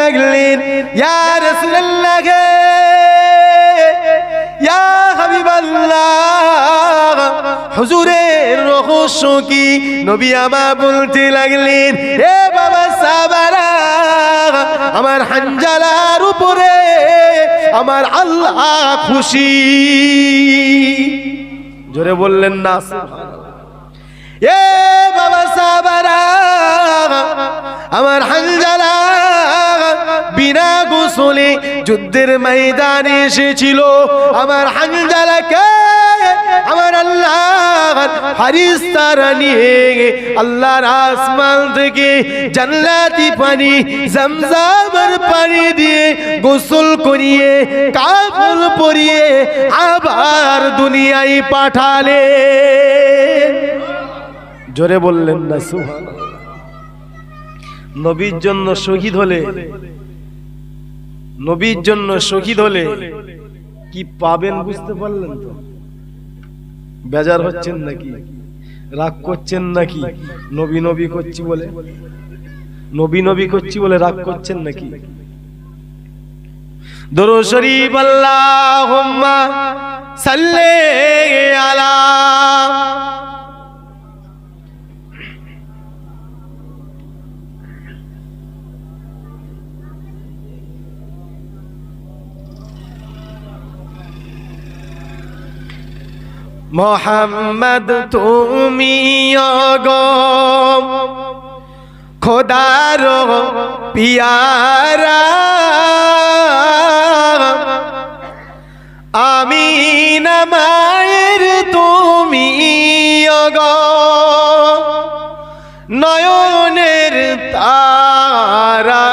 লাগলেন, ইয়া রাসূলুল্লাহ, ইয়া হাবিবাল্লাহ, হুজুরের রহস্য কি? নবী আমার বলতে লাগলেন, এ বাবা সাহাবারা, আমার হানজালার উপরে আমার আল্লাহ খুশি। জোরে বললেন না সুবহানাল্লাহ। এ বাবা সাহাবারা, আমার হানজালা বিনা গোসলে যুদ্ধের ময়দানে এসেছিল। আমার হানজালাকে আমার আল্লাহর ফেরেশতারা নিয়ে আল্লাহর আসমান থেকে জান্নাতি পানি, জমজমের পানি দিয়ে গোসল করিয়ে কাফন পরিয়ে আবার দুনিয়ায় পাঠালে। জোরে বললেন না সুবহানাল্লাহ। নবীর জন্য শহীদ হলে, নবীর জন্য শহীদ হলে কি পাবেন বুঝতে পারলেন তো? বেজার হচ্ছেন নাকি? রাগ করছেন নাকি? নবী নবী করছি বলে, নবী নবী করছি বলে রাগ করছেন নাকি? দরুদ শরীফ আল্লাহুম্মা সাল্লি আলা মোহাম্মদ, তুমি গো খোদার পিয়ারা, আমিনা মায়ের তুমি গো নয়নের তারা,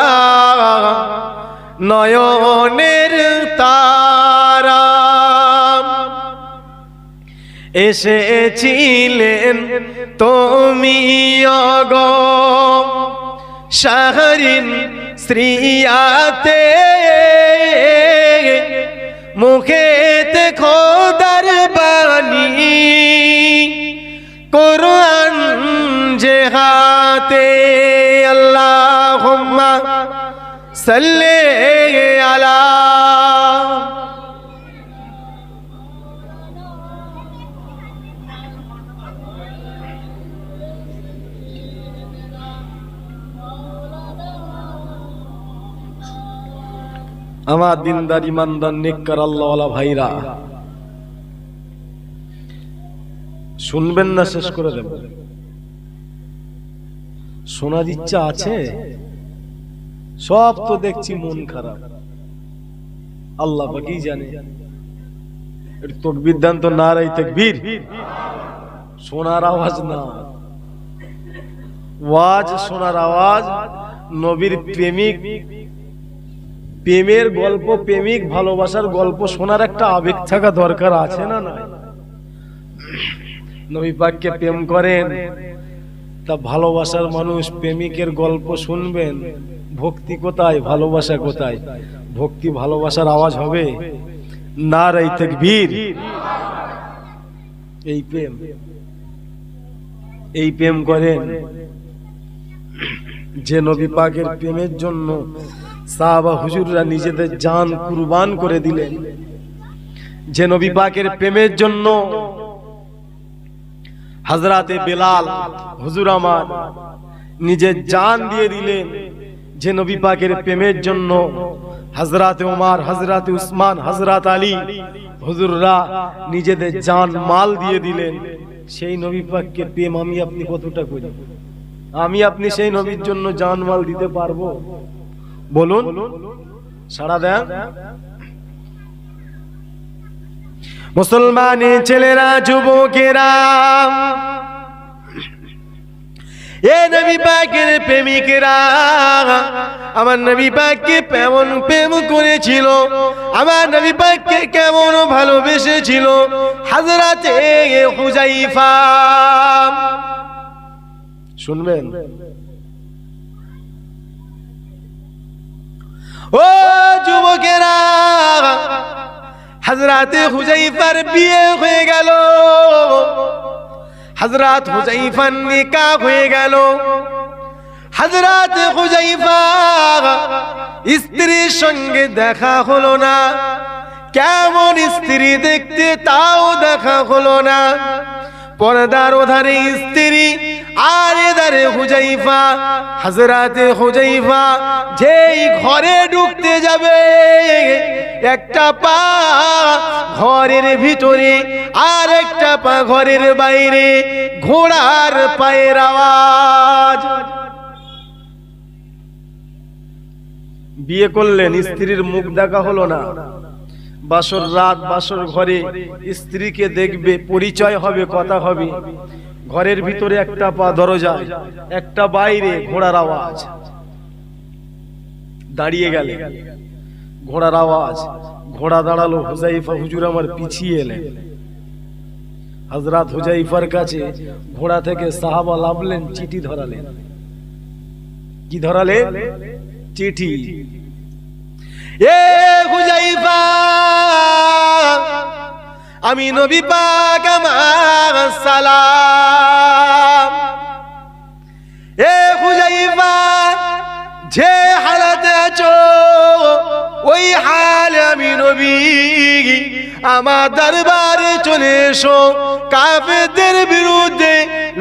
নয়নের তারা। এসেছিলেন তুমি গো শাহরিন শ্রিয়াতে, মুখেতে খোদার বাণী, কোরআন যে হাতে। আল্লাহুম্মা সাল্লি আলা আমার দিনদার ইমানদার নেককার আল্লাহওয়ালা ভাইরা, শুনবেন না শেষ করে দেব? শোনার ইচ্ছা আছে? সব তো দেখছি মন খারাপ, আল্লাহ পাকই জানে। তাকবীর দেন তো, নারায়ে তাকবীর। শোনার আওয়াজ না, ওয়াজ শোনার আওয়াজ। নবীর প্রেমিক, প্রেমের গল্প, প্রেমিক ভালোবাসার গল্প শোনার একটা আবেগ থাকা দরকার, আছে না? না, নবী পাককে প্রেম করেন, তা ভালোবাসার মানুষ প্রেমিকের গল্প শুনবেন। ভক্তি কোথায়, ভালোবাসা কোথায়? ভক্তি ভালোবাসার আওয়াজ হবে। নারায়ে তাকবীর। এই প্রেম, এই প্রেম করেন যে নবী পাকের প্রেমের জন্য সাহাবা হুজুররা নিজেদের জান কুরবান করে দিলেন। যে নবী পাকের প্রেমের জন্য হযরতে বেলাল হুজুর আমার নিজের জান দিয়ে দিলেন। যে নবী পাকের প্রেমের জন্য হযরতে ওমর, হযরতে উসমান, হযরত আলী হুজুররা নিজেদের জান মাল দিয়ে দিলেন। সেই নবী পাককে প্রেম আমি আপনি কতটা করি? আমি আপনি সেই নবীর জন্য জান মাল দিতে পারবো? বলুন, সাড়া দেন। মুসলমানের ছেলেরা, যুবকেরা, এ নবী পাকের প্রেমিকেরা, আমার নবী পাককে কেমন প্রেম করেছিল, আমার নবী পাককে কেমন ভালোবেসেছিল হযরতে হুযায়ফা। শুনবেন? ও যুবকেরা, হযরতে হুযায়ফার বিয়ে হয়ে গেল, হযরত হুযায়ফার নিকাহ হয়ে গেল। হযরত হুযায়ফা স্ত্রীর সঙ্গে দেখা হলো না, কেমন স্ত্রী দেখতে তাও দেখা হলো না। পর্দার ওধারে স্ত্রী আর এধারে হুজাইফা। হযরতে হুজাইফা যেই ঘরে ঢুকতে যাবে, একটা পা ঘরের ভিতরে আর একটা পা ঘরের বাইরে, ঘোড়ার পায়ের আওয়াজ। বিয়ে করলেন, স্ত্রীর মুখ দেখা হলো না। বাসর রাত, বাসর ঘরে স্ত্রীকে দেখবে, পরিচয় হবে, কথা হবে। ঘরের ভিতরে একটা পা দরজায়, একটা বাইরে, ঘোড়ার আওয়াজ। দাঁড়িয়ে গেলে, ঘোড়ার আওয়াজ, ঘোড়া দাঁড়ালো। হুজাইফা হুজুর আমার পিছিয়ে এলেন। হযরত হুজাইফার কাছে ঘোড়া থেকে সাহাবা নামলেন, চিঠি ধরালেন। কি ধরালেন? চিঠি। এ হুজাইফা, আমি নবী পাক আমার সালাম। এ হুজাইফা, যে হালাতে আছো ওই হালে আমি নবী, আমার দরবারে চলে এসো। কাফেরদের বিরুদ্ধে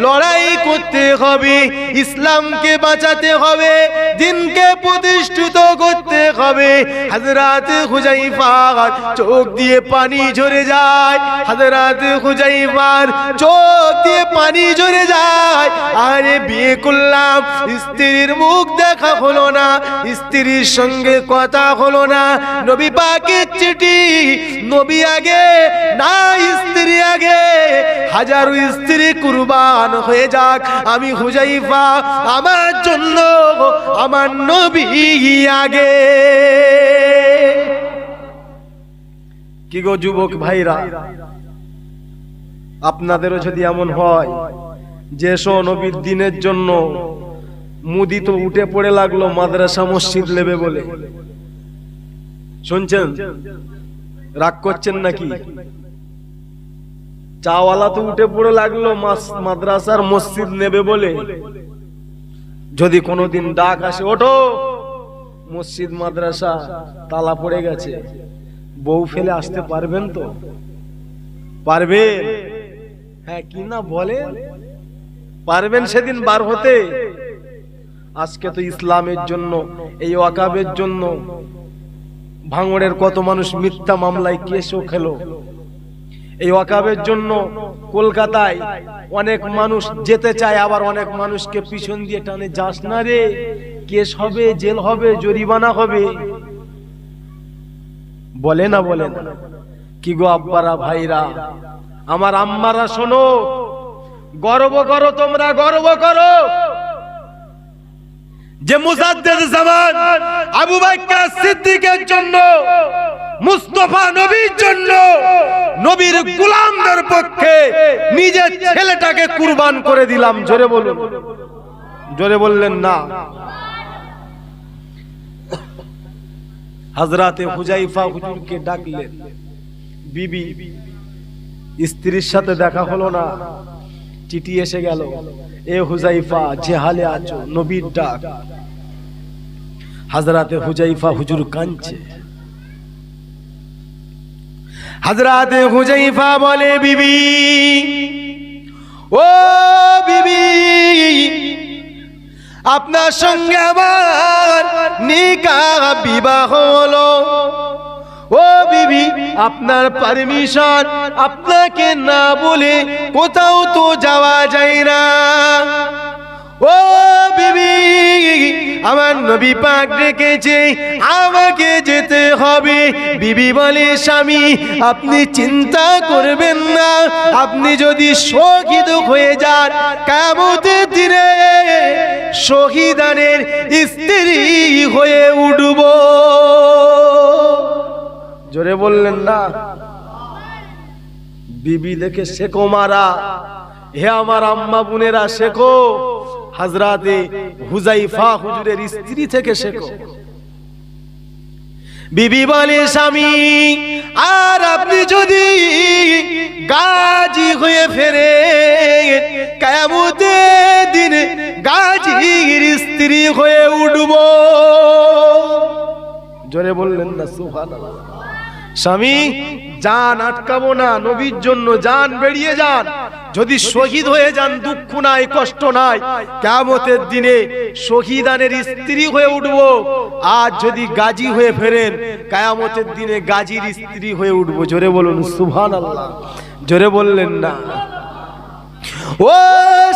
লড়াই করতে হবে, ইসলামকে বাঁচাতে হবে, দ্বীনকে প্রতিষ্ঠিত করতে হবে। হযরত হুজাইফার চোখ দিয়ে পানি ঝরে যায়, হযরত হুজাইফার চোখ দিয়ে পানি ঝরে যায়। আরে বিয়ে করলাম, স্ত্রীর মুখ দেখা হলো না, স্ত্রীর সঙ্গে কথা হলো না। নবী পাকের চিঠি, নবী আগে না স্ত্রী আগে, হাজারো স্ত্রী কুরবান হয়ে যাক, আমি হুজাইফা আমার জন্য আমার নবী আগে। কি গো যুবক ভাইরা, আপনাদেরও যদি এমন হয় যে নবীর দিনের জন্য মুদি তো উঠে পড়ে লাগলো মাদ্রাসা মসজিদ নেবে বলে, শুনছেন? রাগ করছেন নাকি? চাওয়ালা তো উঠে পড়ে লাগলো মাদ্রাসার মসজিদ নেবে বলে। যদি কোনোদিন ডাক আসে, ওঠো মসজিদ মাদ্রাসা তালা পড়ে গেছে, বউ ফেলে আসতে পারবেন তো? পারবেন? হ্যাঁ কি না বলেন? পারবেন সেদিন বার হতে? আজকে তো ইসলামের জন্য, এই ওয়াকাবের জন্য ভাঙড়ের কত মানুষ মিথ্যা মামলায় কেসও খেলো। এই ওয়াকাবের জন্য কলকাতায় অনেক মানুষ যেতে চায়, আবার অনেক মানুষকে পিছন দিয়ে টানে, যাস না রে, কেস হবে, জেল হবে, জরিমানা হবে। বলে না বলে না? কি গো আব্বারা, ভাইরা, আমার আম্মারা, শোনো, গর্ব করো, তোমরা গর্ব করো যে মুজাদ্দিদ জামান আবু বকর সিদ্দিকের জন্য, মুস্তাফা নবীর জন্য, নবীর গোলামদের পক্ষে নিজের ছেলেটাকে কুরবান করে দিলাম। জোরে বলুন। জোরে বললেন না? হযরতে হুজাইফা হুজুরকে ডাকলেন। বিবি, স্ত্রীর সাথে দেখা হলো না, চিঠি এসে গেল। এ হুজাইফা, যে হালে আছো, নবীর ডাক। হযরতে হুজাইফা হুজুর কাঁদছে। হযরতে হুজাইফা বলে, বিবি, ও বিবি, আপনার সঙ্গে আমার নিকাহ বিবাহ হলো। ও বিবি, আপনার পারমিশন, আপনাকে না বলে কোথাও তো যাওয়া যায় না। ও বিবি, আমার নবী পাক ডেকেছে, আমাকে যেতে হবে। বিবি বলে, স্বামী আপনি চিন্তা করবেন না, আপনি যদি শহীদ হয়ে যান, কিয়ামতের দিনে শহীদানের স্ত্রী হয়ে উঠব। জোরে বললেন না? বিবি দেখে শেখো মারা। হে আমার আম্মা বোনেরা, শেখো, হযরতে হুজাইফা হুজুরের স্ত্রী থেকে শেখো। বিবি বলে, স্বামী আর আপনি যদি গাজী হয়ে ফেরে, কিয়ামতের দিনে গাজীর স্ত্রী হয়ে উঠব। জোরে বললেন না সুবহানাল্লাহ। স্বামী জান আটকাবো না, নবীর জন্য জান বেরিয়ে যান। যদি শহীদ হয়ে যান দুঃখ নাই, কষ্ট নাই, কিয়ামতের দিনে শহীদানের স্ত্রী হয়ে উঠবো। আর যদি গাজী হয়ে ফেরেন, কিয়ামতের দিনে গাজীর স্ত্রী হয়ে উঠবো। জোরে বলুন সুবহানাল্লাহ। জোরে বললেন না। ও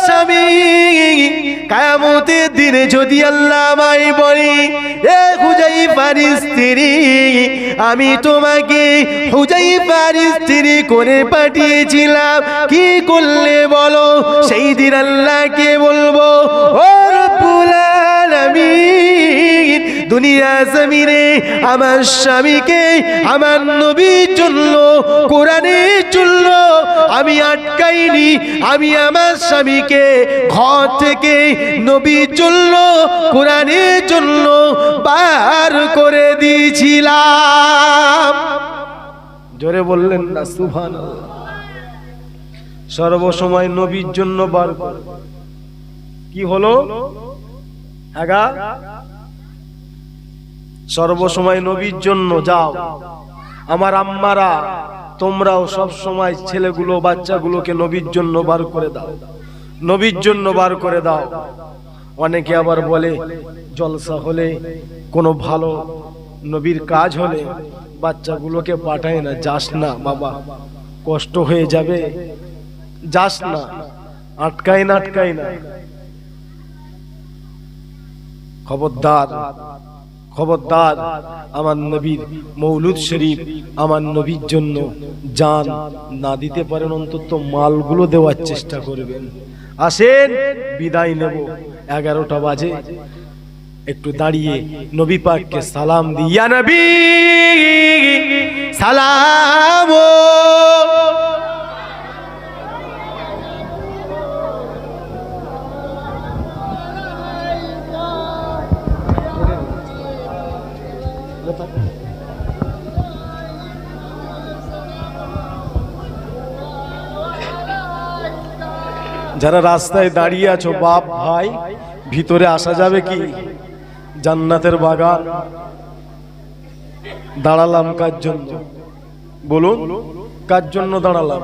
স্বামী, কিয়ামতের দিনে যদি আল্লাহ আমায় বলে, এ হুযায়ফার স্ত্রী, আমি তোমাকে হুযায়ফার স্ত্রী করে পাঠিয়েছিলাম, কি করলে বলো? সেই দিন আল্লাহকে বলবো, ও রব্বুল আলামিন, দুনিয়া জমিনে আমার স্বামীকে আমার নবীর জন্য, কোরআনের জন্য আমি আটকাইনি। আমি আমার স্বামীকে ঘর থেকে নবীর জন্য, কোরআনের জন্য বার করে দিয়েছিলাম। জোরে বললেন না সুবহানাল্লাহ। সর্বসময় নবীর জন্য বার করে। কি হলো? আগা সর্বসময় নবীর জন্য যাও। আমার আম্মারা, তোমরাও সব সময় ছেলেগুলো, বাচ্চাগুলোকে নবীর জন্য বার করে দাও, নবীর জন্য বার করে দাও। অনেকে আবার বলে, জলসা হলে, কোনো ভালো নবীর কাজ হলে বাচ্চাগুলোকে পাঠায় না। যাস না বাবা, কষ্ট হয়ে যাবে, যাস না, আটকায় না, আটকায় না। খবরদার, খবরদার, আমার নবীর মৌলুদ শরীফ, আমার নবীর জন্য জান না দিতে পারেন, অন্তত মালগুলো দেওয়ার চেষ্টা করবেন। আসেন, বিদায় নেব। 11টা বাজে। একটু দাঁড়িয়ে নবী পাককে সালাম দিই। ইয়া নবী সালাম। যারা রাস্তায় দাঁড়িয়ে আছো, বাপ ভাই, ভিতরে আসা যাবে কি? জান্নাতের বাগান। দাঁড়ালাম কার জন্য বলুন? কার জন্য দাঁড়ালাম?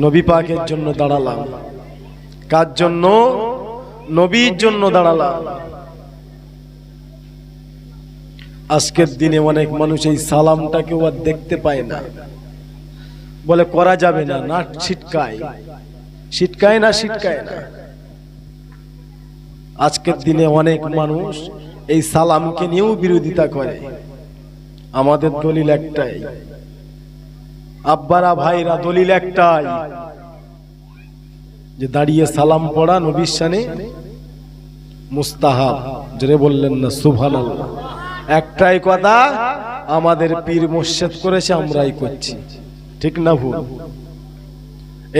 নবী পাকের জন্য দাঁড়ালাম। কার জন্য? নবীর জন্য দাঁড়ালাম। আজকের দিনে অনেক মানুষ এই সালামটাকেও আর দেখতে পায় না, বলে করা যাবে না, না ছিটকায়, ছিটকায় না, ছিটকায় না। আজকের দিনে অনেক মানুষ এই সালামকে নিয়েও বিরোধিতা করে। আমাদের দলিল একটাই, আব্বারা ভাইরা, দলিল একটাই, যে দাঁড়িয়ে সালাম পড়া নবীর শানে মুস্তাহাব। জোরে বললেন না সুবহানাল্লাহ। একটাই কথা, আমাদের পীর মুর্শিদ করেছে, আমরাই করছি। ঠিক না ভুল?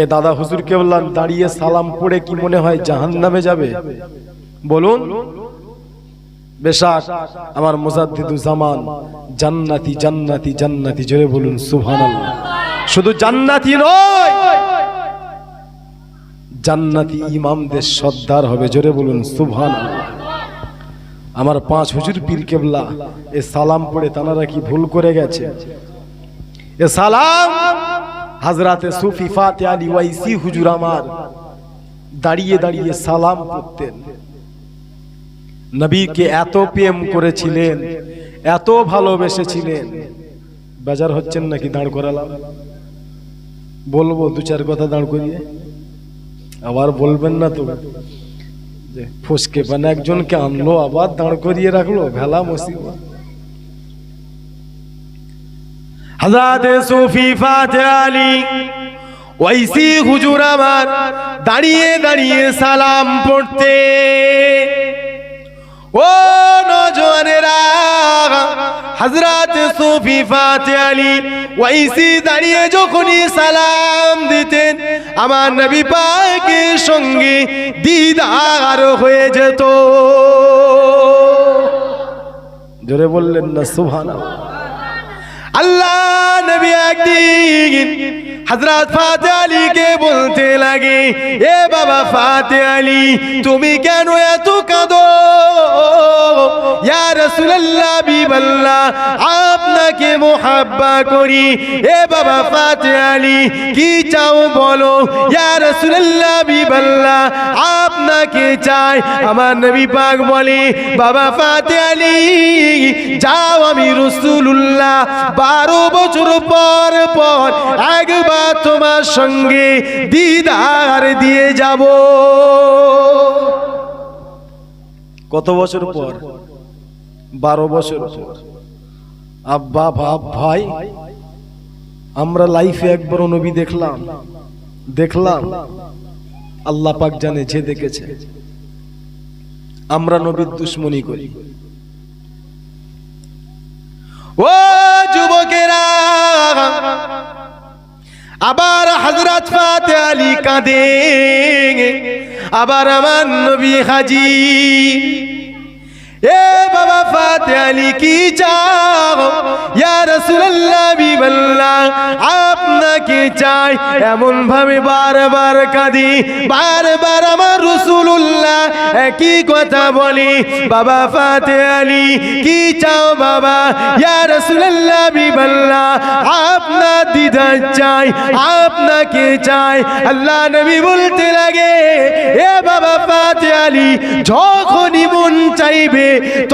এ দাদা হুজুর কেবলা দাঁড়িয়ে সালাম পড়ে কি মনে হয় জাহান্নামে যাবে? বলুন। বেশাক আমার মুজাদ্দিদুজ্জামান জান্নাতি, জান্নাতি, জান্নাতি। জোরে বলুন সুবহানাল্লাহ। শুধু জান্নাতি নয়, জান্নাতি ইমামদের সর্দার হবে। জোরে বলুন সুবহানাল্লাহ। আমার 5 হুজুর পীর কেবলা এ সালাম পড়ে তানারা কি ভুল করে গেছে? এ সালাম হযরতে সুফি ফাতে আলী ওয়াইসি হুজুর আমার দাঁড়িয়ে দাঁড়িয়ে সালাম করতেন। নবীকে এত প্রেম করেছিলেন, এত ভালোবেসেছিলেন। বাজার হচ্ছেন নাকি? দাঁড় করালাম, বলবো 2-4 কথা দাঁড় করিয়ে। আবার বলবেন না তো যে ফসকে বানা একজনকে আনলো আবার দাঁড় করিয়ে রাখলো, ভেলা মুসিবত। হযরতে সুফি ফাতে আলী ওয়াইসি হুজুর আমার দাঁড়িয়ে দাঁড়িয়ে সালাম পড়তে। ও নওজওয়ানেরা, হযরতে সুফি ফাতে আলী ওয়াইসি দাঁড়িয়ে যখনই সালাম দিতেন, আমার নবী পাকের সঙ্গে দিদার হয়ে যেত। জোরে বললেন না সুবহানাল্লাহ। আল্লাহ নবী একদিন হযরত ফাতে আলীকে বলতে লাগে, এ বাবা ফাতে আলী, তুমি কেন এত কাঁদো? ইয়া রাসূলুল্লাহ বিবাল্লাহ আপনাকে মোহাব্বা করি। এ বাবা ফাতে আলী কি চাও বলো, ইয়া রাসূলুল্লাহ বিবাল্লাহ আপনাকে চাই। আমার নবী পাক বলে, বাবা ফাতে আলী যাও, আমি রাসূলুল্লাহ 12 বছর পর পর একবার তোমার সঙ্গে দিদার দিয়ে যাব। কত বছর পর? 12 বছর পর। আব্বা বাপ ভাই, আমরা লাইফে একবারও নবী দেখলাম? আল্লাহ পাক জানে, যে দেখেছে। আমরা নবীর দুশ্মনী করি। ও যুবকেরা, আবার হযরত ফাতে আলী কাঁদে, আবার আমার নবী হাজির। এ বাবা ফাতে আলী কি চাও, ইয়া রাসূলুল্লাহ বিবাল্লাহ আপনাকে চাই। এমন ভাবে বারবার কাঁদি, বারবার আমার রাসূলুল্লাহ একই কথা বলি, বাবা ফাতে আলী কি চাও বাবা, ইয়া রাসূলুল্লাহ বিবাল্লাহ আপনার দিদার চাই, আপনাকে চাই। আল্লাহ নবী বলতে লাগে, এ বাবা ফাতে আলী যখনই মন চাইবে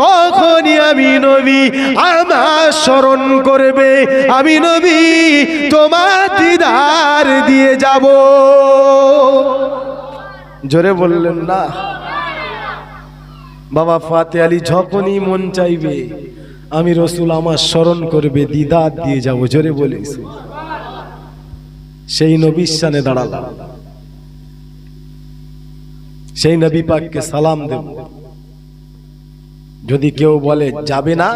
তখনই আমি নবী আমার স্মরণ করবে, আমি নবী তোমার দিদার দিয়ে যাব। জোরে বললেন না? বাবা ফাতে আলী যখনই মন চাইবে আমি রাসূল আমার স্মরণ করবে, দিদার দিয়ে যাব। জোরে বলিস। সেই নবীর শানে দাঁড়ালাম, সেই নবী পাককে সালাম দেব। যদি কেউ বলে যাবে না,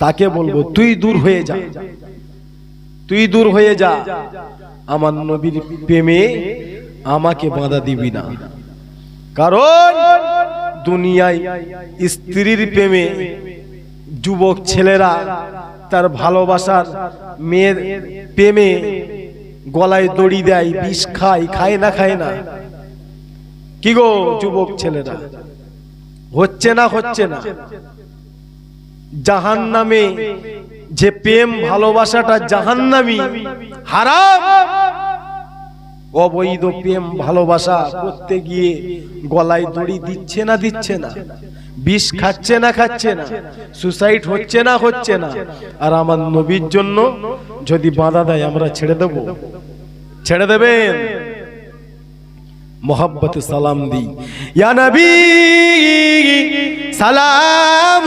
তাকে বলবো তুই দূর হয়ে যা, তুই দূর হয়ে যা, আমার নবীর প্রেমে আমাকে বাধা দিবি না। কারণ দুনিয়ায় স্ত্রীর প্রেমে যুবক ছেলেরা তার ভালোবাসার মেয়ের প্রেমে গলায় দড়ি দেয়, বিষ খায়, খায় না? কি গো যুবক ছেলেরা, হচ্ছে না? জাহান্নামে যে প্রেম ভালোবাসাটা জাহান্নামী, হারাম। অবৈধ প্রেম ভালোবাসা করতে গিয়ে গলায় দড়ি দিচ্ছে না, বিষ খাচ্ছে না, সুসাইড হচ্ছে না। আর আমার নবীর জন্য যদি বাধা দেয় আমরা ছেড়ে দেবেন? मोहब्बत सलाम दी, या नबी सलाम।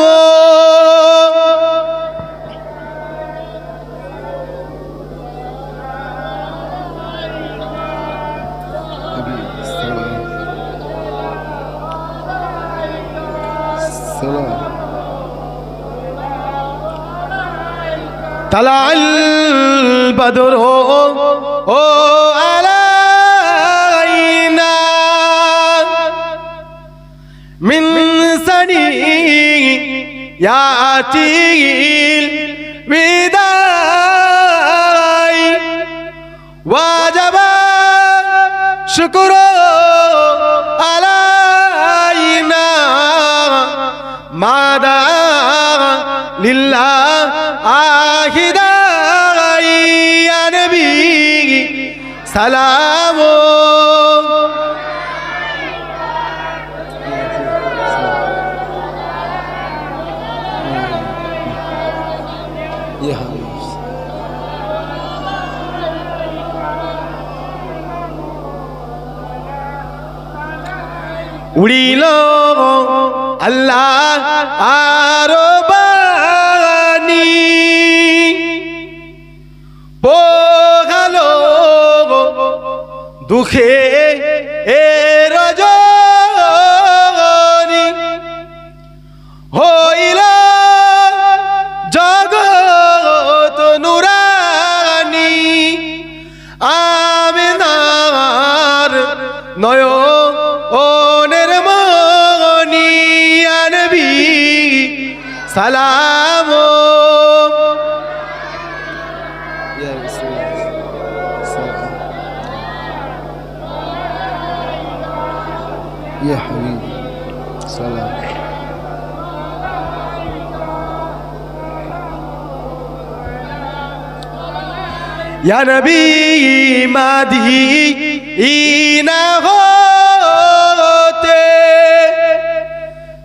तला अल बदर हो ओ من سنياتي الوداع وجب شكر علينا ماذا لله آهداي يا نبي سلام উড়িল আল্লাহ আরবানি, পোহালো দুঃখে এ রজনী, হইল জগৎ নুরানি, আমিনার নয়নের মনি, ইয়া নবী সালাম। ইয়া হাবিব সালাম। या नबी मदीना होते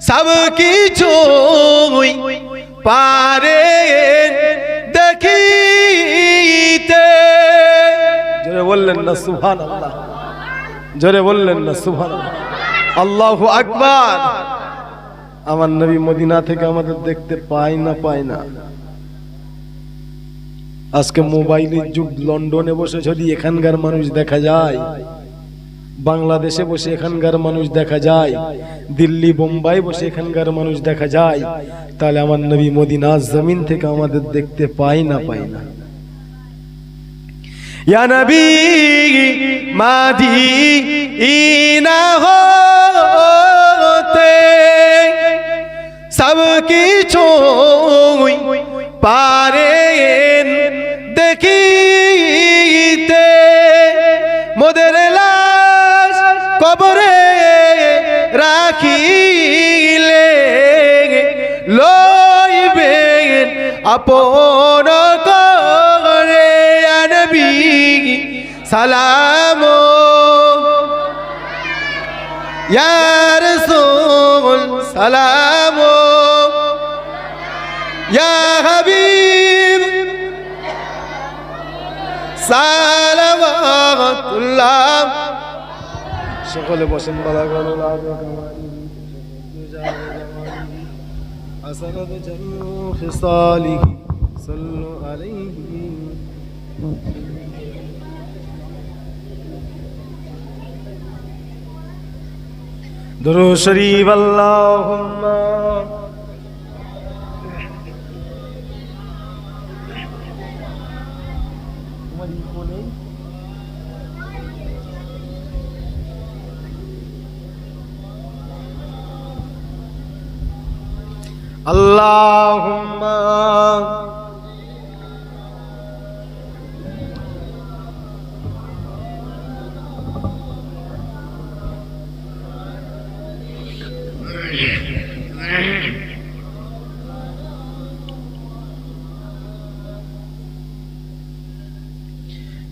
सब किछु पारे देखिते जोरे बोलें ना सुभान अल्लाह जोरे बोलें ना सुभान अल्लाह अल्लाहु আকবার আমার নবী মদিনা থেকে আমাদের দেখতে পায় না আজকে মোবাইলের যুগ লন্ডনে বসে যদি এখানকার মানুষ দেখা যায় বাংলাদেশে বসে এখানকার মানুষ দেখা যায় দিল্লি বোম্বাই বসে এখানকার মানুষ দেখা যায় তাহলে আমার নবী মদিনার জমিন থেকে আমাদের দেখতে পায় না ইয়া নবী মদিনা होते सब किछु पारे देखिते मोদের লাশ কবরে রাখিলে লইবেন আপন করে ইয়া নবী সালাম या रसूल सलाम या हबीब सालवातुल्लाह সকলে বসেন বলা করো লাগো হাসানাত জামিউ খিসালিহি সাল্লু আলাইহি दुरूद शरीफ अल्लाहुम्मा अल्लाहुम्मा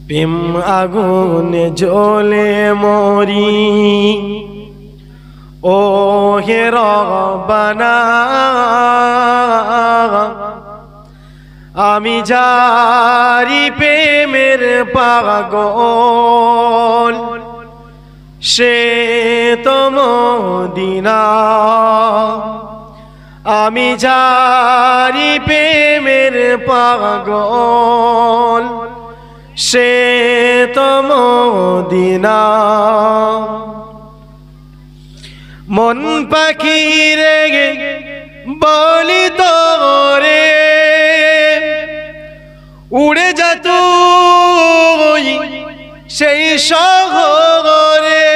প্রেম আগুনে জ্বলে মরি ও হে রব্বানা আমি যারি প্রেমের পাগল সে তো মদিনা আমি যারি প্রেমের পাগল সে তো মদিনা মন পাখি রে বলি তোরে উড়ে যা তুই সেই শহরে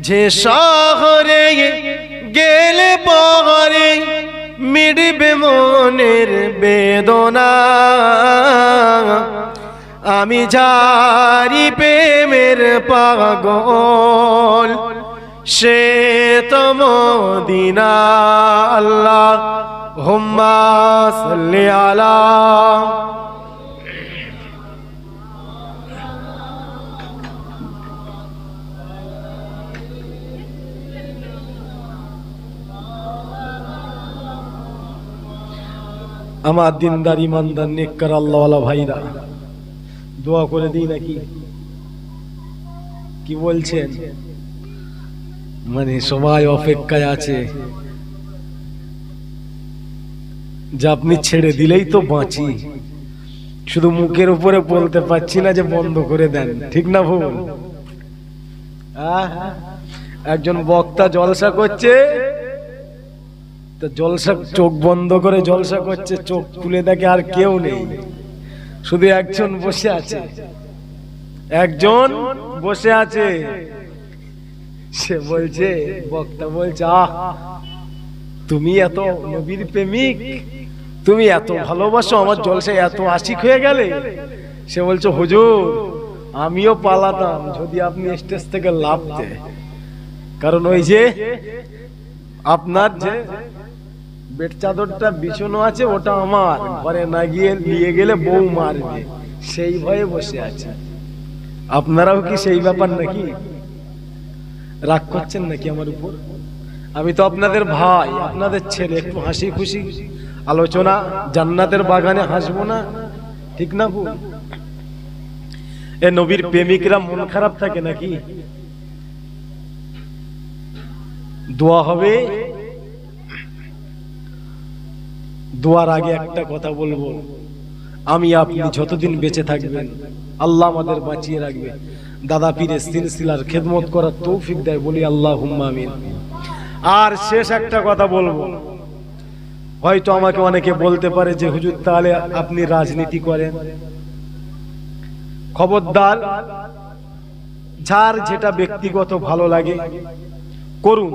যে শহরে গেলে পরে মিটবে মনের বেদনা আমি যারি প্রেমের পাগল সে তো মদিনা আল্লাহুম্মা সাল্লি আলা আমার দিনদার ইমানদার নেককার আল্লাহওয়ালা ভাইরা দোয়া করে দিই নাকি কি বলছেন মানে সবাই অপেক্ষায় আছে যে আপনি ছেড়ে দিলেই তো বাঁচি শুধু মুখের উপরে বলতে পারছি না যে বন্ধ করে দেন ঠিক না ভুল একজন বক্তা জলসা করছে তো জলসা চোখ বন্ধ করে জলসা করছে চোখ তুলে দেখে আর কেউ নেই শুধু একজন বসে আছে সে বলছে বক্তা বলছে তুমি এত নবীর প্রেমিক তুমি এত ভালোবাসো আমার জলসায় এত আশিক হয়ে গেলে সে বলছে হুজুর আমিও পালাতাম যদি আপনি স্টেজ থেকে লাফতে কারণ ওই যে আপনার যে বেড চাদরটা বিছানো আছে ওটা আমার ঘরে না গিয়ে নিয়ে গেলে বউ মারবে সেই ভয়ে বসে আছে। আপনারাও কি সেই ব্যাপার নাকি? রাগ করছেন নাকি আমার উপর? আমি তো আপনাদের ভাই, আপনাদের ছেলে, একটু হাসি খুশি আলোচনা, জান্নাতের বাগানে হাসবো না? ঠিক না ভুল? এ নবীর প্রেমিকরা মন খারাপ থাকে নাকি? দোয়া হবে। দোয়ার আগে একটা কথা বলবো, আমি আপনি যতদিন বেঁচে থাকবেন আল্লাহ আমাদের বাঁচিয়ে রাখবে, দাদা পীরের সিলসিলার খেদমত করার তৌফিক দেয়, বলি আল্লাহুম্মা আমিন। আর শেষ একটা কথা বলবো, হয়তো আমাকে অনেকে বলতে পারে যে হুজুর তাহলে আপনি রাজনীতি করেন। খবরদার, যার যেটা ব্যক্তিগত ভালো লাগে করুন।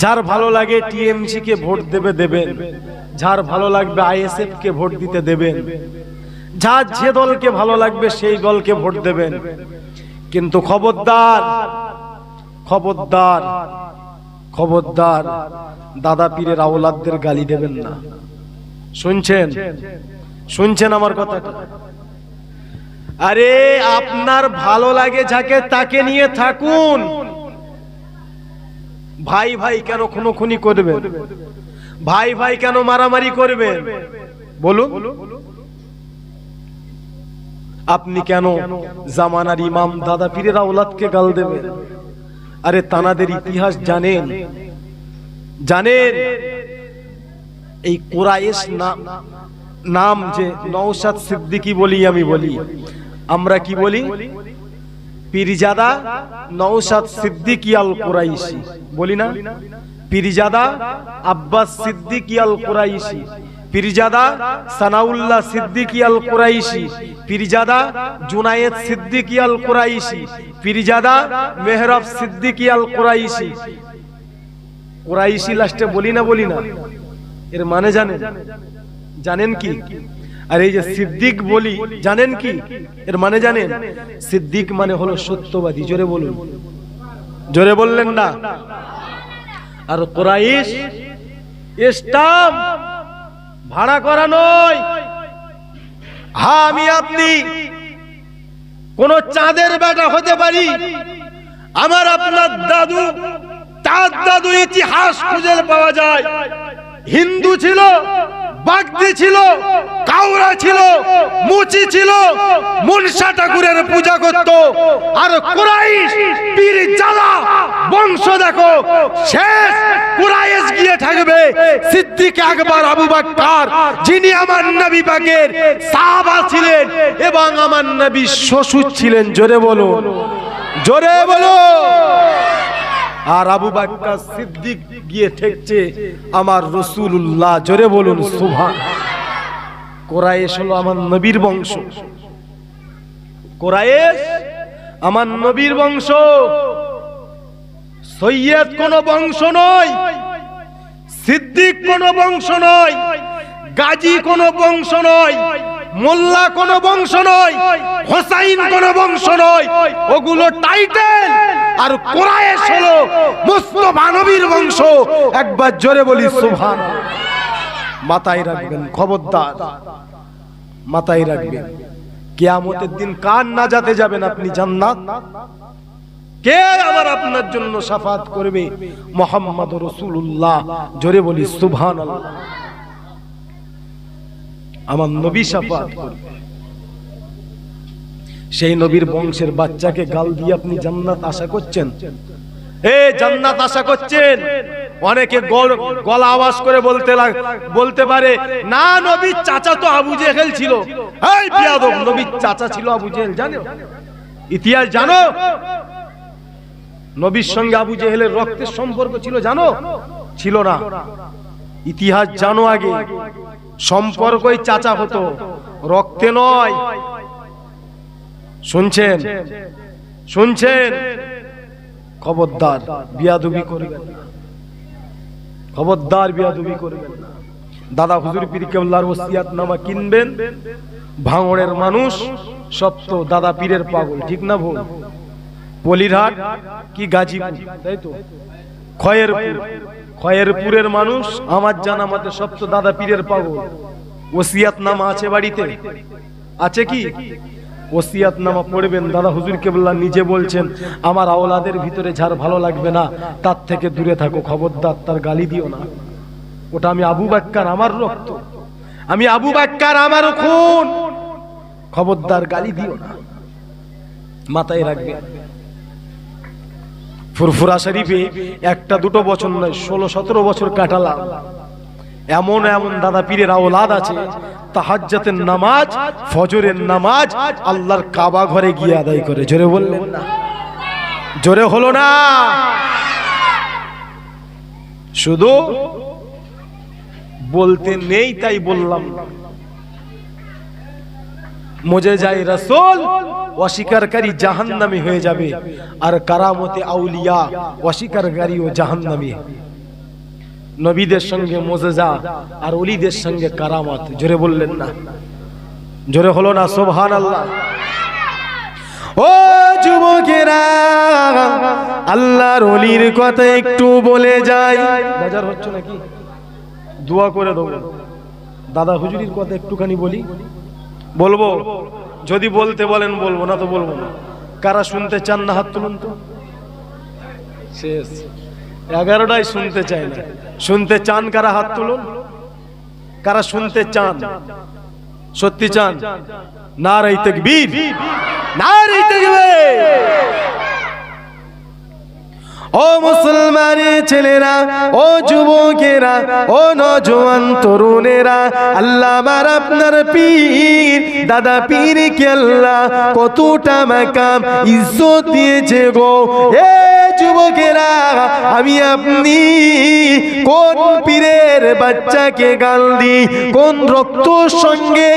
যার ভালো লাগে টিএমসি কে ভোট দেবেন, যার ভালো লাগবে আইএসএফ কে ভোট দিতে দেবেন, যার যে দলকে ভালো লাগবে সেই দলকে ভোট দেবেন। কিন্তু খবরদার খবরদার খবরদার, দাদা পীরের আওলাদদের গালি দেবেন না। শুনছেন? শুনছেন আমার কথাটা? আরে আপনার ভালো লাগে যাকে, তাকে নিয়ে থাকুন। ভাই ভাই কেন খুনোখুনি করবেন? ভাই ভাই কেন মারামারি করবেন? বলুন। আপনি কেন জামানার ইমাম দাদা পীরের আওলাদকে গাল দেবেন? আরে তানাদের ইতিহাস জানেন? জানেন এই কুরাইশ নাম যে নওশাদ সিদ্দিকী বলি, আমি বলি, আমরা কি বলি? পীরজাদা নওশাদ সিদ্দিকী আল কুরাইশি বলি না? পীরজাদা আব্বাস সিদ্দিকী আল কুরাইশি, পীরজাদা সানাউল্লাহ সিদ্দিকী আল কুরাইশি, পীরজাদা জুনায়েদ সিদ্দিকী আল কুরাইশি, পীরজাদা মেহরাব সিদ্দিকী আল কুরাইশি। কুরাইশি লাস্টে বলি না? বলি না? এর মানে জানেন? জানেন কি? আর এই যে সিদ্দিক বলি, জানেন কি এর মানে? জানেন? সিদ্দিক মানে হলো সত্যবাদী। জোরে বলুন। জোরে বললেন না? আর কুরাইশ স্টাম্প ভাড়া করা নয়। হ্যাঁ, আমি আপনি কোন চাঁদের বেটা হতে পারি, আমার আপনার দাদু, তার দাদু ইতিহাস খুঁজে পাওয়া যায় হিন্দু ছিল, বাগদি ছিল, কাউরা ছিল, মুচি ছিল, মনসা ঠাকুরের পূজা করত। আর কুরাইশ পীরজাদা বংশ দেখো, শেষ কুরাইশ গিয়ে থাকবে সিদ্দিক আকবর আবু বকর, যিনি আমার নবী পাকের সাহাবা ছিলেন এবং আমার নবী শ্বশুর ছিলেন। জোরে বলো, জোরে বলো। আর আবু বকর সিদ্দিক গিয়ে ঠেকছে আমার রাসূলুল্লাহ। জোরে বলুন সুবহান। কুরাইশ হলো আমার নবীর বংশ, কুরাইশ আমার নবীর বংশ। সৈয়দ কোন বংশ নয়, সিদ্দিক কোন বংশ নয়, গাজী কোন বংশ নয়, মোল্লা কোন বংশ নয়, হোসাইন কোন বংশ নয়। ওগুলো টাইটেল। আর কুরাইশ হলো মুস্তাফা নবীর বংশ। একবার জোরে বলি সুবহান। মাথায় রাখবেন, খবরদার মাথায় রাখবেন। কিয়ামতের দিন কার নাজাতে যাবেন আপনি? জান্নাত। কে আমার আপনার জন্য শাফাত করবে? মুহাম্মদুর রাসূলুল্লাহ। জোরে বলি সুবহানাল্লাহ। আমার নবী শাফাত করবে। সেই নবীর বংশের বাচ্চাকে গাল দিয়ে আপনি জান্নাত আশা করছেন? জান্নাত আশা করছেন? অনেকে গলা আওয়াজ করে বলতে পারে, না নবীর চাচা তো আবু জেহেল ছিল। এই বিয়াদব, নবীর চাচা ছিল আবু জেহেল। জানো ইতিহাস? জানো নবীর সঙ্গে আবু জেহেলের রক্তের সম্পর্ক ছিল? জানো? ছিল না। ইতিহাস জানো আগে। সম্পর্কই চাচা হতো, রক্তে নয়। শুনছেন? শুনছেন? খবরদার বিয়াদবি করবেন না, খবরদার বিয়াদবি করবেন না। দাদা হুজুর পীর কেবলার ওসিয়াত নামা কিনবেন। ভাঙড়ের মানুষ সব তো দাদা পীরের পাগল, ঠিক না ভুল? পলিরহাট কি গাজীপুর, তাই তো? খয়েরপুর, খয়েরপুরের মানুষ আমার জানা মতে সব তো দাদা পীরের পাগল। ওসিয়াতনামা আছে বাড়িতে? আছে কি? ওসিয়াতনামা পড়বেন। দাদা হুজুর কেবলা নিজে বলছেন, আমার আওলাদের ভিতরে যার ভালো লাগবে না তার থেকে দূরে থাকো, খবরদার তার গালি দিও না। ওটা আমি আবু বকর, আমার রক্ত, আমি আবু বকর, আমার খুন, খবরদার গালি দিও না, মাথায় রাখবে। ফুরফুরা শরীফে একটা দুটো বছর নয়, 16-17 বছর কাটালাম। এমন এমন দাদা পীরের আওলাদ আছে, তাহাজ্জুদের নামাজ, ফজরের নামাজ আল্লাহর কাবা ঘরে গিয়ে আদায় করে। জোরে বললেন না? জোরে হলো না? শুধু বলতে নেই তাই বললাম। মুজিজায়ে রাসূল অস্বীকারী জাহান্নামী হয়ে যাবে, আর কারামতে আউলিয়া অস্বীকারী ও জাহান্নামী। নবীদের সঙ্গে মুজিজা আর ওলিদের সঙ্গে কারামত। জোরে বললেন না? জোরে হলো না? সুবহানাল্লাহ। ও যুবকেরা, আল্লাহর ওলির কথা একটু বলে যাই। বাজার হচ্ছে নাকি? দোয়া করে দেবো। দাদা হুজুরির কথা একটুখানি বলি। বলবো? যদি বলতে বলেন বলবো, না তো বলবো না। কারা শুনতে চান না হাত তুলুন তো। শেষ 11টায় শুনতে চাই না। শুনতে চান কারা? হাত তুলুন। কারা শুনতে চান? সত্যি চান? নারে তাকবীর, নারে তাকবীর। ও মুসলমানের ছেলেরা, ও যুবকেরা, ও নওজোয়ান তরুণেরা, আল্লাহ আমার আপনার পীর দাদা পীর কে আল্লাহ কতটা মাকাম ইজ্জত দিয়েছে গো। এ যুবকেরা, আমি আপনি কোন পীরের বাচ্চাকে গাল দিই, কোন রক্তর সঙ্গে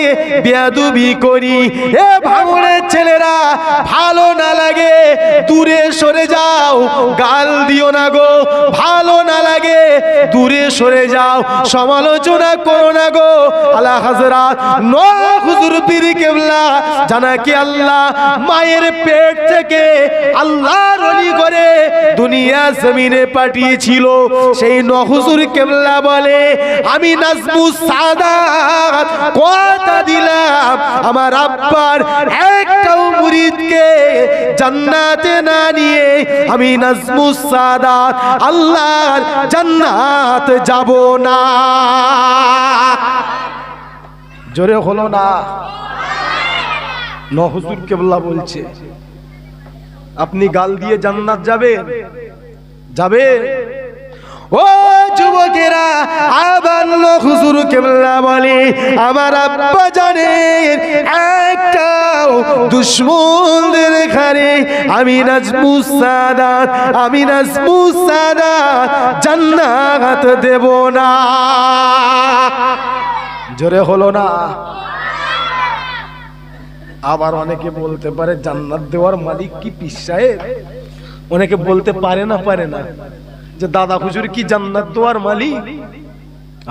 বেয়াদবি করি? এ ভাঙড়ের ছেলেরা, ভালো না লাগে দূরে সরে যাও, গাল দিও না গো। ভালো না লাগে দূরে সরে যাও, সমালোচনা করো না গো। আলা হযরত নূহ হুজুর পীর কেবলা জানাকে আল্লাহ মায়ের পেট থেকে আল্লাহর ওলি করে দুনিয়া জমিনে পাঠিয়েছিল। সেই নূহ হুজুর কেবলা বলে, আমি নাজমুস সাদাত কথা দিলাম আমার আব্বার একটাও মুরিদকে জান্নাতে না নিয়ে আমি নাজমুস সাদাত আল্লাহর জান্নাত যাব না। জোরে হলো না? নূহ হুজুর কেবলা বলছে, আপনি গাল দিয়ে জান্নাত যাবেন? যাবে? ও যুবকেরা, আবার নূহ হুজুর কেবলা বলে, আমার আব্বা জানেন একটাও দুশমনদের ঘরে আমি নাজমুস সাদাত, আমি নাজমুস সাদাত জান্নাত দেব না। জোরে হলো না? আবার অনেকে বলতে পারে জান্নাত দেওয়ার মালিক কি পীর সাহেব? অনেকে বলতে পারে না যে দাদা হুজুর কি জান্নাত দেওয়ার মালিক?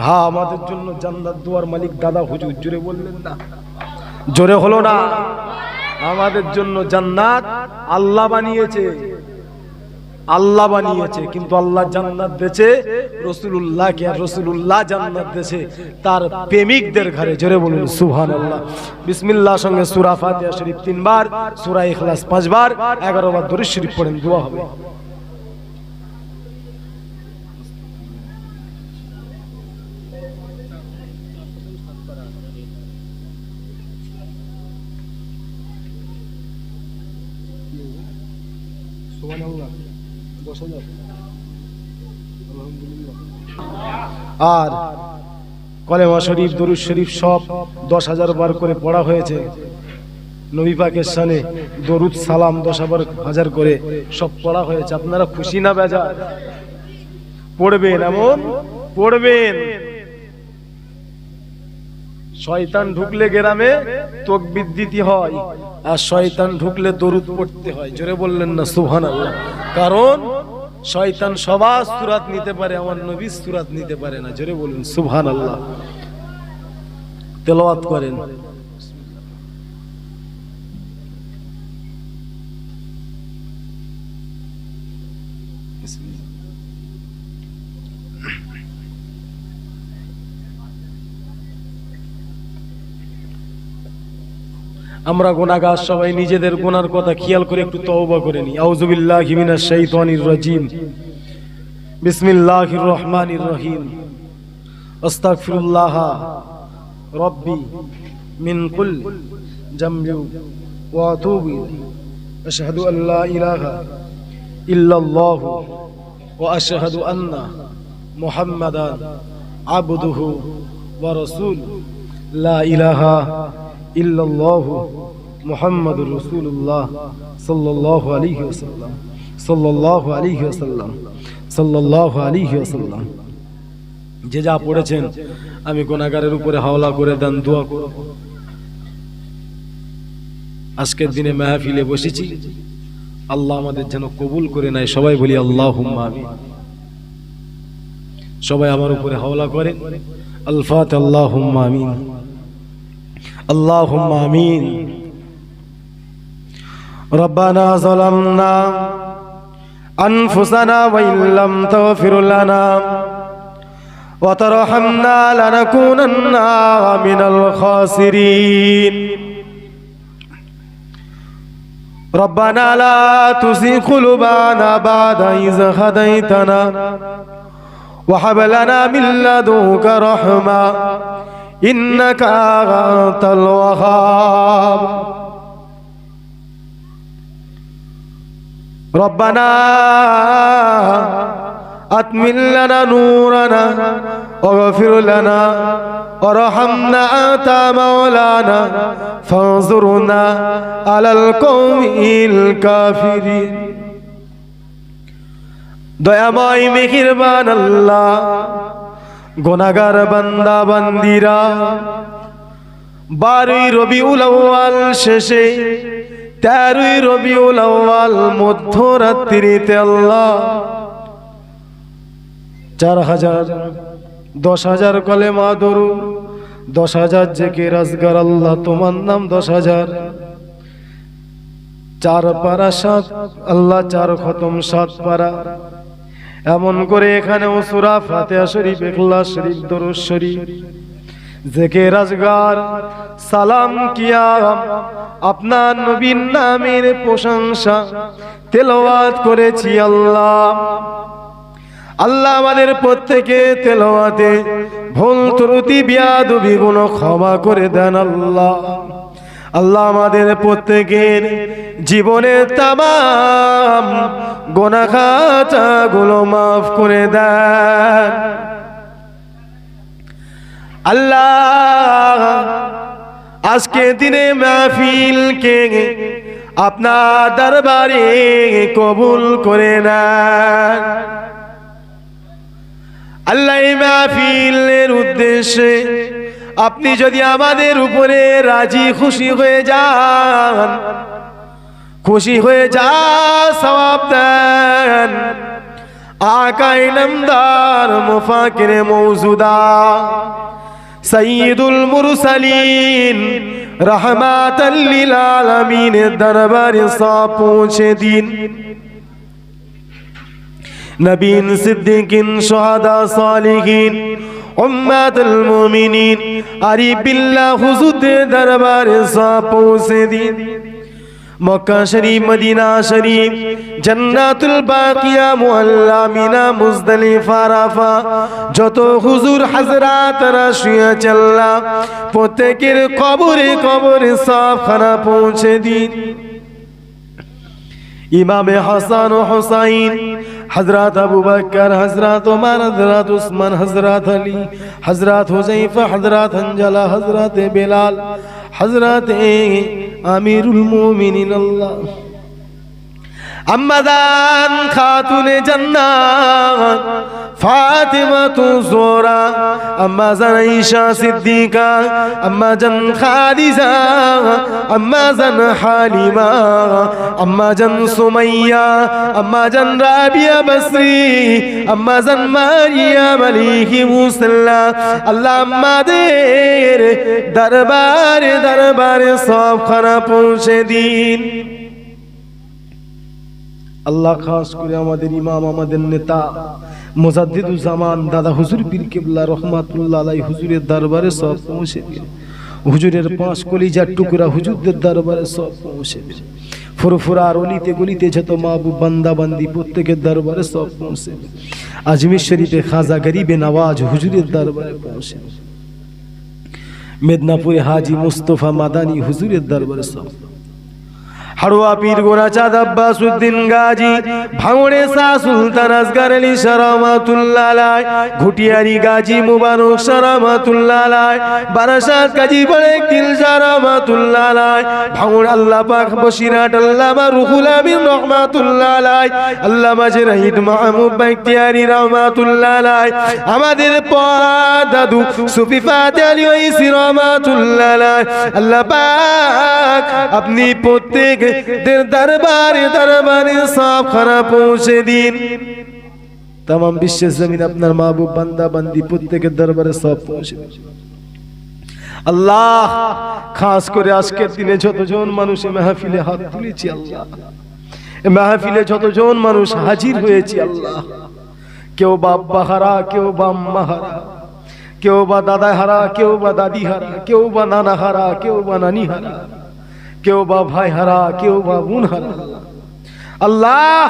হ্যাঁ, আমাদের জন্য জান্নাত দেওয়ার মালিক দাদা হুজুর। জোরে বললেন না? জোরে হলো না? আমাদের জন্য জান্নাত আল্লাহ বানিয়েছে, আল্লাহ বানিয়েছে, কিন্তু আল্লাহ জান্নাত দিয়েছে রাসূলুল্লাহকে, আর রাসূলুল্লাহ জান্নাত দিয়েছে তার প্রেমিকদের ঘরে। জোরে বলুন সুবহানাল্লাহ। বিসমিল্লাহ সঙ্গে সূরা ফাতিহা শরীফ 3 বার, সূরা ইখলাস 5 বার, 11 বার দরুদ শরীফ পড়েন, দোয়া হবে। আর কলেমা শরীফ, দরুদ শরীফ সব 10,000 বার করে পড়া হয়েছে। নবী পাকের শানে দরুদ সালাম 10,000 করে সব পড়া হয়েছে। আপনারা খুশি না বেজার? পড়বেন, এমন পড়বেন। শয়তান ঢুকলে গ্রামে তাকবীর দিতে হয়, আর শয়তান ঢুকলে দরুদ পড়তে হয়। জোরে বললেন না সুবহানাল্লাহ? কারণ শয়তান সবার সূরাত নিতে পারে, আমার নবীর সূরাত নিতে পারে না। জোরে বলুন সুবহানাল্লাহ। তেলাওয়াত করেন। আমরা গুনাহগার সবাই নিজেদের গুনার কথা খেয়াল করে একটু তওবা করে নিই। আউযু বিল্লাহি মিনাশ শাইতানির রাজিম। বিসমিল্লাহির রহমানির রহিম। আস্তাগফিরুল্লাহ রব্বি মিন কুল্লি জামবি ওয়া আতুবু ইলাইহি। আশহাদু আল লা ইলাহা ইল্লাল্লাহ ওয়া আশহাদু আন্না মুহাম্মাদান আবদুহু ওয়া রাসূলুহু। লা ইলাহা ইল্লাল্লাহু মুহাম্মাদুর রাসূলুল্লাহ সাল্লাল্লাহু আলাইহি ওয়াসাল্লাম সাল্লাল্লাহু আলাইহি ওয়াসাল্লাম সাল্লাল্লাহু আলাইহি ওয়াসাল্লাম। যে যা পড়েছেন আমি গুনাহগারের উপরে হাওলা করে দেন, দোয়া করব। আজকের দিনে মাহফিলে বসেছি, আল্লাহ আমাদের যেন কবুল করে নেয়। সবাই বলি আল্লাহুম্মা আমিন। সবাই আমার উপরে হাওলা করে আল ফাতিহা। আল্লাহুম্মা আমিন আল্লাহুম্মা আমিন। রব্বানা যালামনা আনফুসানা ওয়া ইল্লাম তাগফির লানা ওয়া তারহামনা লানাকুনান্না মিনাল খাসিরিন। রব্বানা লা তুযিগ কুলুবানা বা'দা ইয হাদাইতানা ওয়া হাব লানা মিন লাদুনকা রাহমা ইন্নাকা আনতাল ওয়াহ্হাব। রব্বানা আতমিল লানা নূরানা ওয়াগফির লানা ওয়ারহামনা আনতা মাওলানা ফানজুরনা আলাল কওমিল কাফিরিন। দয়াময় মেহেরবান আল্লাহ, গুনাহগার বান্দা বান্দিরা 12ই রবিউল আউয়াল শেষে 13ই রবিউল আউয়াল মধ্যরাত্রিতে আল্লাহ 4000 10,000 কলেমা দরুদ 10,000 জিকির আজগার আল্লাহ তোমার নাম 10,000 4 পারা 7 আল্লাহ 4 খতম 7 পারা এমন করে এখানেও সূরা ফাতিহা শরীফ, ইখলাস শরীফ, দরুদ শরীফ, জিকির আজগার, সালাম কিয়াম, আপনার নবীর নামের প্রশংসা তেলাওয়াত করেছি। আল্লাহ আল্লাহ আমাদের প্রত্যেকে তেলাওয়াতে ভুল ত্রুটি বিয়াদবি গুণ ক্ষমা করে দেন। আল্লাহ আল্লাহ আমাদের প্রত্যেকের জীবনের তামাম গুনাহ খাতাগুলো মাফ করে দেন। আল্লাহ আজকে দিনে মাহফিলকে আপনার দরবারে কবুল করে নেন। আল্লাহ এই মাহফিলের উদ্দেশ্যে আপনি যদি আমাদের উপরে রাজি খুশি হয়ে যান, খুশি হয়ে যা সওয়াব দেন। আকায়ে নামদার মুফাকিরে মওজুদা সাইয়্যিদুল মুরসালিন রাহমাতাল লিল আলামিনের দরবারে সব পৌঁছে দিন। নবীন, সিদ্দিকিন, শুহাদা, সালিহিন, উম্মাতুল মুমিনিন আরিফ বিল্লাহ হুজুরের দরবারে সব পৌঁছে দিন। মক্কা শরীফ, মদিনা শরীফ, জান্নাতুল বাকিয়া, মুআল্লা, মিনা, মুজদালিফা, আরাফা যত হুজুর হযরতরা শুয়ে আল্লাহ প্রত্যেকের কবরে কবরে সব খানা পৌঁছে দিন। ইমামে হাসান ও হুসাইন, হযরত আবু বকর, হযরত ওমর, হযরত উসমান, হযরত আলী, হযরত হুযায়ফা, হযরত হানজালা, হযরত বেলাল, হযরত আমিরুল মুমিনিন আল্লাহ আম্মাদান খাতুনে জান্নাত ফাতিমাতু জোহরা, আম্মাজান আয়েশা সিদ্দিকা, আম্মাজান খাদিজা, আম্মাজান হালিমা, আম্মাজান সুমাইয়া, আম্মাজান রাবিয়া বসরি, আম্মাজান মারিয়াম আলাইহিমুসসালাম। আল্লাহ আমাদের দরবারে দরবারে সব খানা পৌঁছে দিন। আল্লাহ খাস করে আমাদের ইমাম, আমাদের নেতা মুজাদ্দিদুজ জামান দাদা হুজুর পীর কিবলা রহমাতুল্লাহ আলাইহি হুজুরের দরবারে সব পৌঁছে দিন। হুজুরের 5 কলিজার টুকরা হুজুরদের দরবারে সব পৌঁছে দিন। ফুরফুরার অলিতে গলিতে যত মাহবুব বান্দা বান্দি প্রত্যেকের দরবারে সব পৌঁছে দিন। আজমির শরীফে খাজা গরিবে নওয়াজ হুজুরের দরবারে পৌঁছে দিন। মেদিনীপুরে হাজি মুস্তফা মাদানী হুজুরের দরবারে সব, হাড়ুয়া পীর গোরাচাঁদ আব্বাসউদ্দিন গাজী, ভাঙড়ে শাহ সুলতান আসগর আলী শাহ রহমাতুল্লাহ আলাইহ, ঘুটিয়ারি গাজী মুবারক শাহ রহমাতুল্লাহ আলাইহ, বারাসাত গাজী বড়ে কিল শাহ রহমাতুল্লাহ আলাইহ, ভাঙড় আল্লাহ পাক বসিরহাট আল্লামা রুহুল আমিন রহমাতুল্লাহ আলাইহ, আল্লামা জাহিদ মাহমুদ বাইতিয়ারি রহমাতুল্লাহ আলাইহ, আমাদের দাদু সুফি ফাতেহ আলী ওয়াইসি রহমাতুল্লাহ আলাইহ। আল্লাহ পাক আপনি প্রত্যেক দরবারে দরবারে সব খানা পৌঁছে দিন। तमाम বিশ্বের জমিন আপনার মাহবুব বান্দা বান্দি প্রত্যেকের দরবারে সব পৌঁছে দিন। আল্লাহ খাস করে আজকের দিনে যতজন মানুষ মাহফিলে হাত তুলেছি আল্লাহ, মাহফিলে যতজন মানুষ হাজির হয়েছে আল্লাহ, কেউ বাবা হারা, কেউ বা আম্মা হারা, কেউ বা দাদা হারা, কেউ বা দাদি হারা, কেউ বা নানা হারা, কেউ বা নানি হারা, কেউ বা ভাই হারা, কেউ বা বোন হারা। আল্লাহ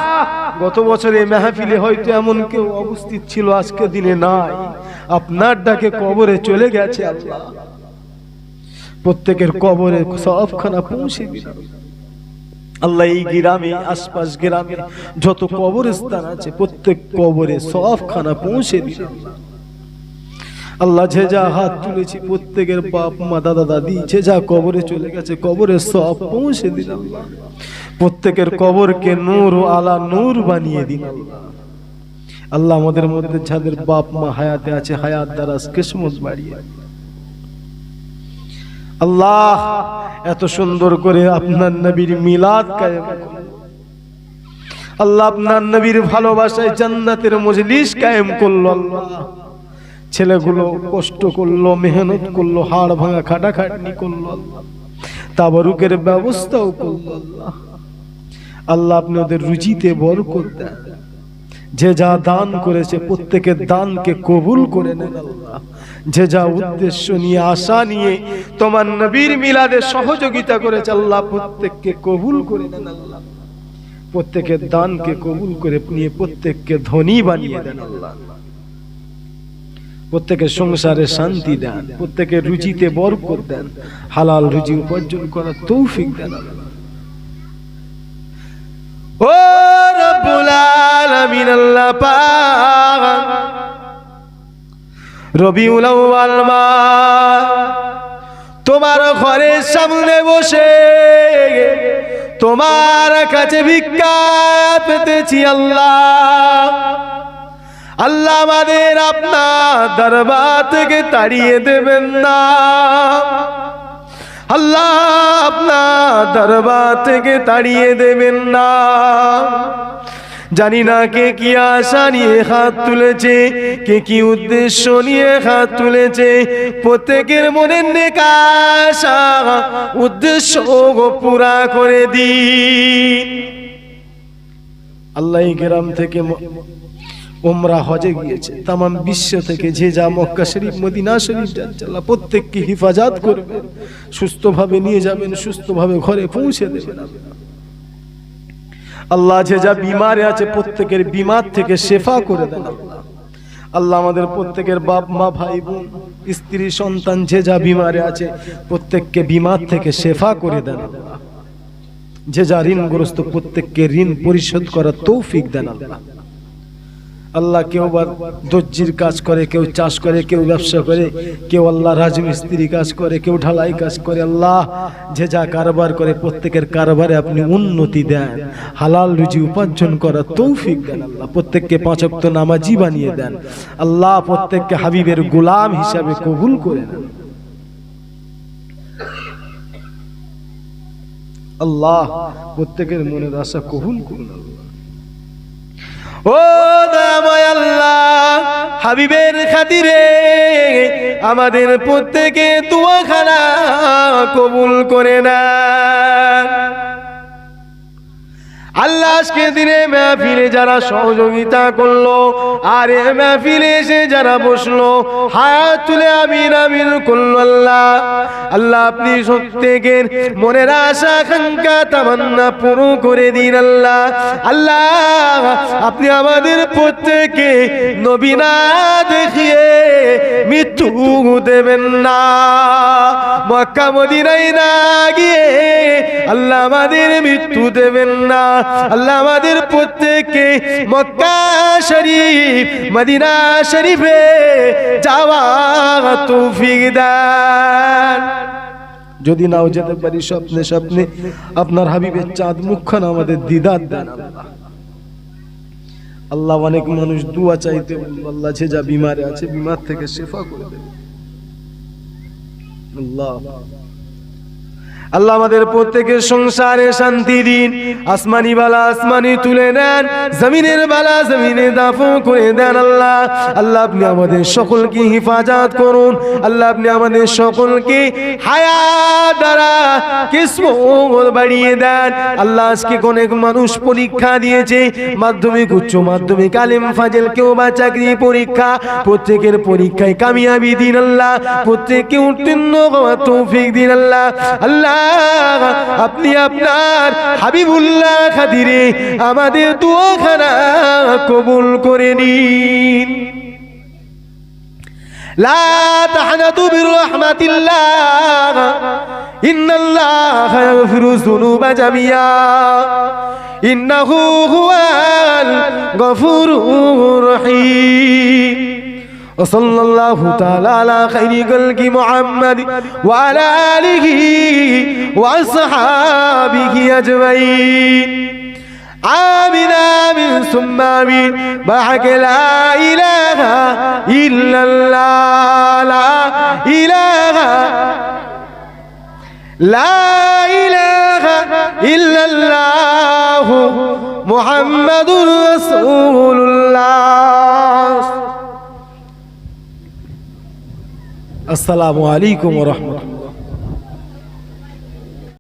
গত বছরে মাহফিলে হয়তো এমন কেউ উপস্থিত ছিল, আজকের দিনে নাই, আপনার ডাকে কবরে চলে গেছে আল্লাহ। প্রত্যেকের কবরে সবখানা পৌঁছে দিন আল্লাহ। এই গ্রামে আশপাশ গ্রামে যত কবরস্থান আছে প্রত্যেক কবরে সবখানা পৌঁছে দিন আল্লাহ। যে যা হাত তুলেছি প্রত্যেকের বাপ মা দাদা দাদি যে যা কবরে চলে গেছে কবরে সব পৌঁছে দিন আল্লাহ। প্রত্যেকের কবরকে নূর ও আলা নূর বানিয়ে দিন আল্লাহ। আমাদের মধ্যে যাদের বাপ মা হায়াতে আছে হায়াত দারাজ কিসমত বাড়িয়ে আল্লাহ। এত সুন্দর করে আপনার নবীর মিলাদ কায়েম করুন আল্লাহ, আপনার নবীর ভালোবাসায় জান্নাতের মজলিস কায়েম করলো আল্লাহ। ছেলেগুলো কষ্ট করলো, মেহনত করলো, হাড় ভাঙা খাটাখাটনি করলো আল্লাহ, তাবারুকের ব্যবস্থাও করলো আল্লাহ। আল্লাহ আপনি ওদের রুজিতে বরকত দেন, যে যা দান করেছে প্রত্যেকের দানকে কবুল করে নেন আল্লাহ। যে যা উদ্দেশ্য নিয়ে আশা নিয়ে তোমার নবীর মিলাদে সহযোগিতা করেছে আল্লাহ প্রত্যেককে কবুল করে নেন আল্লাহ। প্রত্যেকের দানকে কবুল করে নিয়ে প্রত্যেককে ধনী বানিয়ে দেন আল্লাহ। প্রত্যেকের সংসারে শান্তি দেন, প্রত্যেকের রুজিতে বরকত দেন, হালাল রুজি উপার্জন করার তৌফিক দেন আল্লাহ। ও রব্বুল আলামিন আল্লাহ পাক রবিউল আউয়াল মাস তোমার ঘরের সামনে বসে তোমার কাছে ভিক্ষা পেতেছি আল্লাহ। আল্লাহ আমাদের আপনার দরবার থেকে তাড়িয়ে দেবেন না আল্লাহ, আপনার দরবার থেকে তাড়িয়ে দেবেন না। জানি না কে কি আশা নিয়ে হাত তুলেছে, কে কি উদ্দেশ্য নিয়ে হাত তুলেছে, প্রত্যেকের মনের নেক আশা উদ্দেশ্য পুরা করে দিন আল্লাহ। এই গ্রাম থেকে উমরা হজে গিয়েছে, তামাম বিশ্ব থেকে যে যা মক্কা শরীফ মদিনা শরীফ যাচ্ছে আল্লাহ প্রত্যেককে হিফাজত করবেন, সুস্থভাবে নিয়ে যাবেন, সুস্থভাবে ঘরে পৌঁছে দেবেন আল্লাহ। যে যা বিমারে আছে প্রত্যেকের বিমার থেকে শেফা করে দেন আল্লাহ। আল্লাহ আমাদের প্রত্যেকের বাপ মা ভাই বোন স্ত্রী সন্তান যে যা বিমারে আছে প্রত্যেককে বিমার থেকে শেফা করে দেন আল্লাহ। যে যা ঋণগ্রস্ত প্রত্যেককে ঋণ পরিশোধ করার তৌফিক দেন আল্লাহ। আল্লাহ কেউ বা দর্জির কাজ করে, কেউ চাষ করে, কেউ ব্যবসা করে, কেউ আল্লাহ রাজমিস্ত্রি কাজ করে, কেউ ঢালাই কাজ করে আল্লাহ। যে যা কারবার করে প্রত্যেকের কারবারে আপনি উন্নতি দেন, হালাল রুজি উপার্জন করার তৌফিক দেন আল্লাহ। প্রত্যেককে 5 ওয়াক্ত নামাজি বানিয়ে দেন আল্লাহ। প্রত্যেককে হাবিবের গোলাম হিসাবে কবুল করে নেন আল্লাহ। প্রত্যেকের মনের আশা কবুল করুন আল্লাহ। ও দয়াময় আল্লাহ, হাবিবের খাতিরে আমাদের প্রত্যেকে দোয়াখানা কবুল করে না আল্লাহ আজকে দিনে মাহফিলে যারা সহযোগিতা করলো আর এই মাহফিলে এসে যারা বসলো হাত তুলে আমিন আমিন করলো আল্লাহ আল্লাহ আপনি প্রত্যেকের মনের আশা আকাঙ্ক্ষা তামান্না পুরো করে দিন আল্লাহ আল্লাহ আপনি আমাদের প্রত্যেককে নবী না দেখিয়ে মৃত্যু দেবেন না মক্কা মদিনায় না গিয়ে আল্লাহ আমাদের মৃত্যু দেবেন না আল্লাহ আমাদের প্রত্যেককে মক্কা শরীফ মদিনা শরীফে যাওয়ার তৌফিক দান যদি নাও যেতে পারি স্বপ্নে স্বপ্নে আপনার হাবিবের চাঁদ মুখখান আমাদের দিদার দেন আল্লাহ অনেক মানুষ দুয়া চাইতে আল্লাহ যে যা বিমারে আছে বিমার থেকে শিফা করে দেন আল্লাহ আল্লাহ আমাদের প্রত্যেকের সংসারে শান্তি দিন আসমানি বালা আসমানি তুলে নেন জমিনের বালা জমিনে দাফন করে দেন আল্লাহ আল্লাহ আপনি আমাদের সকলকে হিফাজত করুন আল্লাহ আপনি আমাদের সকলকে হায়াত দ্বারা কিসমত বাড়িয়ে দেন আল্লাহ আজকে অনেক মানুষ পরীক্ষা দিয়েছে মাধ্যমিক উচ্চ মাধ্যমিক আলিম ফাজিল কেউ বা চাকরি পরীক্ষা প্রত্যেকের পরীক্ষায় কামিয়াবি দিন আল্লাহ প্রত্যেককে উত্তীর্ণ হওয়ার তৌফিক দিন আল্লাহ আল্লাহ আপনি আপনার হাবিবুল্লাহ খাতিরে আমাদের দুআখানা কবুল করে নিন লা তাহনাতু বিরহমাতিল্লাহ ইন্নাল্লাহা ইয়াগফিরু যুনুবা জামিয়া ইন্নাহু হুয়াল গফুরুর রহিম وصلى الله تعالى على خير خلق محمد وعلى آله وأصحابه أجمعين آمين آمين ثم آمين بحق لا إله إلا الله لا إله إلا الله محمد رسول الله السلام عليكم ورحمة الله